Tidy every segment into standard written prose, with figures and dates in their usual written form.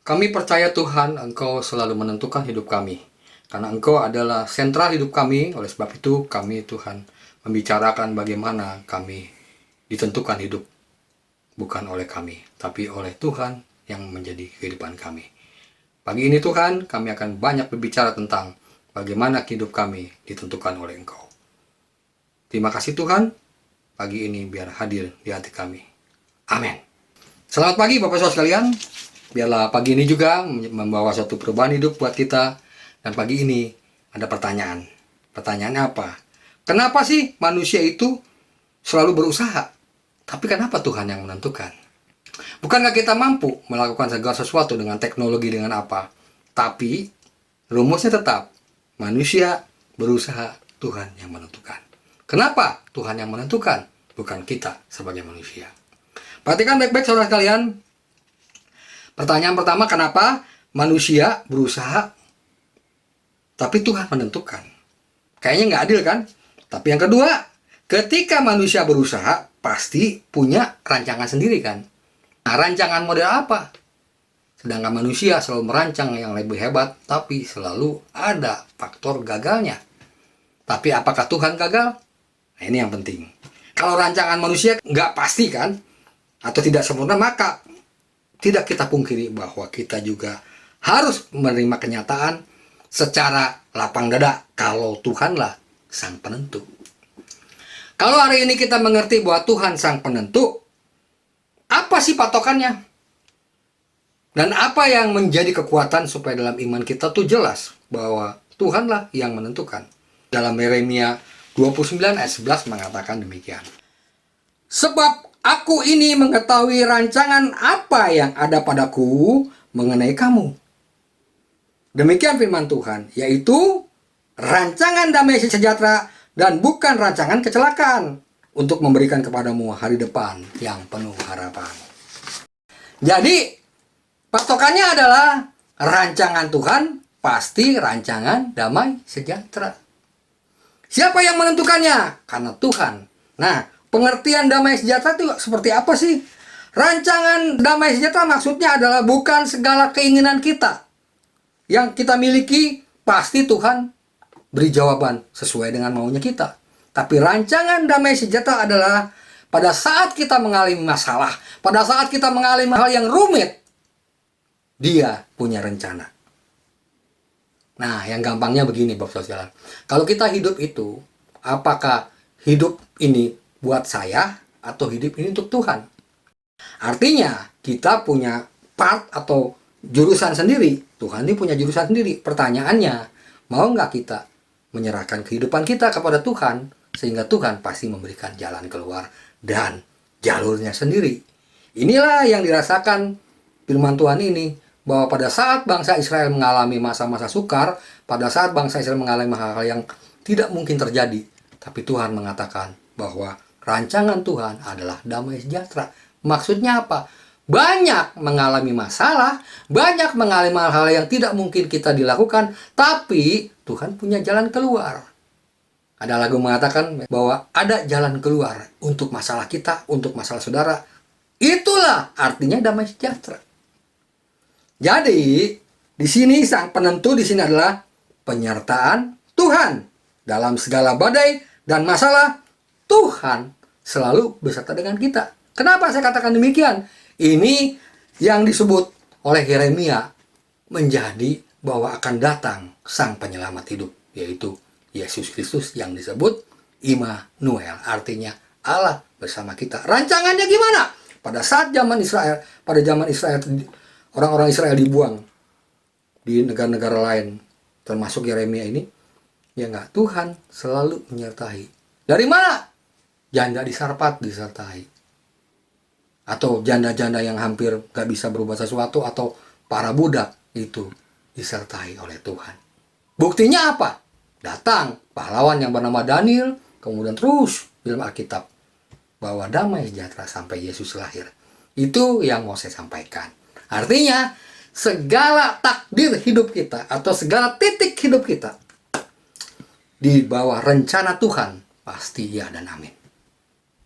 Kami percaya Tuhan, Engkau selalu menentukan hidup kami. Karena Engkau adalah sentral hidup kami, oleh sebab itu kami Tuhan membicarakan bagaimana kami ditentukan hidup. Bukan oleh kami, tapi oleh Tuhan yang menjadi kehidupan kami. Pagi ini Tuhan, kami akan banyak berbicara tentang bagaimana hidup kami ditentukan oleh Engkau. Terima kasih Tuhan, pagi ini biar hadir di hati kami. Amin. Selamat pagi Bapak Saudara sekalian. Biarlah pagi ini juga membawa suatu perubahan hidup buat kita. Dan pagi ini ada pertanyaan. Pertanyaannya apa? Kenapa sih manusia itu selalu berusaha? Tapi kenapa Tuhan yang menentukan? Bukankah kita mampu melakukan segala sesuatu dengan teknologi dengan apa? Tapi rumusnya tetap manusia berusaha, Tuhan yang menentukan. Kenapa Tuhan yang menentukan? Bukan kita sebagai manusia. Perhatikan baik-baik saudara sekalian. Pertanyaan pertama, kenapa manusia berusaha tapi Tuhan menentukan? Kayaknya nggak adil kan? Tapi yang kedua, ketika manusia berusaha pasti punya rancangan sendiri kan? Nah, rancangan model apa? Sedangkan manusia selalu merancang yang lebih hebat, tapi selalu ada faktor gagalnya. Tapi apakah Tuhan gagal? Nah, ini yang penting. Kalau rancangan manusia nggak pasti kan? Atau tidak sempurna, maka tidak kita pungkiri bahwa kita juga harus menerima kenyataan secara lapang dada kalau Tuhanlah sang penentu. Kalau hari ini kita mengerti bahwa Tuhan sang penentu, apa sih patokannya? Dan apa yang menjadi kekuatan supaya dalam iman kita tuh jelas bahwa Tuhanlah yang menentukan. Dalam Yeremia 29 ayat 11 mengatakan demikian. Sebab aku ini mengetahui rancangan apa yang ada padaku mengenai kamu. Demikian firman Tuhan, yaitu rancangan damai sejahtera dan bukan rancangan kecelakaan, untuk memberikan kepadamu hari depan yang penuh harapan. Jadi, patokannya adalah rancangan Tuhan pasti rancangan damai sejahtera. Siapa yang menentukannya? Karena Tuhan. Nah, pengertian damai sejahtera itu seperti apa sih? Rancangan damai sejahtera maksudnya adalah bukan segala keinginan kita yang kita miliki pasti Tuhan beri jawaban sesuai dengan maunya kita. Tapi rancangan damai sejahtera adalah pada saat kita mengalami masalah, pada saat kita mengalami hal yang rumit, Dia punya rencana. Nah, yang gampangnya begini Bapak Saudara. Kalau kita hidup itu, apakah hidup ini buat saya atau hidup ini untuk Tuhan? Artinya kita punya part atau jurusan sendiri. Tuhan ini punya jurusan sendiri. Pertanyaannya, mau nggak kita menyerahkan kehidupan kita kepada Tuhan, sehingga Tuhan pasti memberikan jalan keluar dan jalurnya sendiri. Inilah yang dirasakan firman Tuhan ini, bahwa pada saat bangsa Israel mengalami masa-masa sukar, pada saat bangsa Israel mengalami hal-hal yang tidak mungkin terjadi, tapi Tuhan mengatakan bahwa rancangan Tuhan adalah damai sejahtera. Maksudnya apa? Banyak mengalami masalah, banyak mengalami hal-hal yang tidak mungkin kita dilakukan, tapi Tuhan punya jalan keluar. Ada lagu mengatakan bahwa ada jalan keluar untuk masalah kita, untuk masalah saudara. Itulah artinya damai sejahtera. Jadi, di sini sang penentu di sini adalah penyertaan Tuhan. Dalam segala badai dan masalah, Tuhan selalu beserta dengan kita. Kenapa saya katakan demikian? Ini yang disebut oleh Yeremia menjadi bahwa akan datang sang penyelamat hidup, yaitu Yesus Kristus yang disebut Immanuel, artinya Allah bersama kita. Rancangannya gimana? Pada saat zaman Israel, orang-orang Israel dibuang di negara-negara lain, termasuk Yeremia ini, ya enggak, Tuhan selalu menyertai. Dari mana? Janda di Sarpat disertai. Atau janda-janda yang hampir gak bisa berubah sesuatu, atau para budak itu disertai oleh Tuhan. Buktinya apa? Datang pahlawan yang bernama Daniel, kemudian terus dalam Alkitab bahwa damai sejahtera sampai Yesus lahir. Itu yang mau saya sampaikan. Artinya segala takdir hidup kita atau segala titik hidup kita di bawah rencana Tuhan pasti ya dan amin.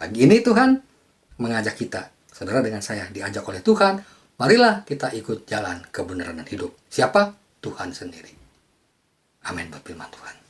Pagi ini Tuhan mengajak kita, saudara dengan saya, diajak oleh Tuhan Marilah kita ikut jalan kebenaran dan hidup. Siapa? Tuhan sendiri. Amin buat firman Tuhan.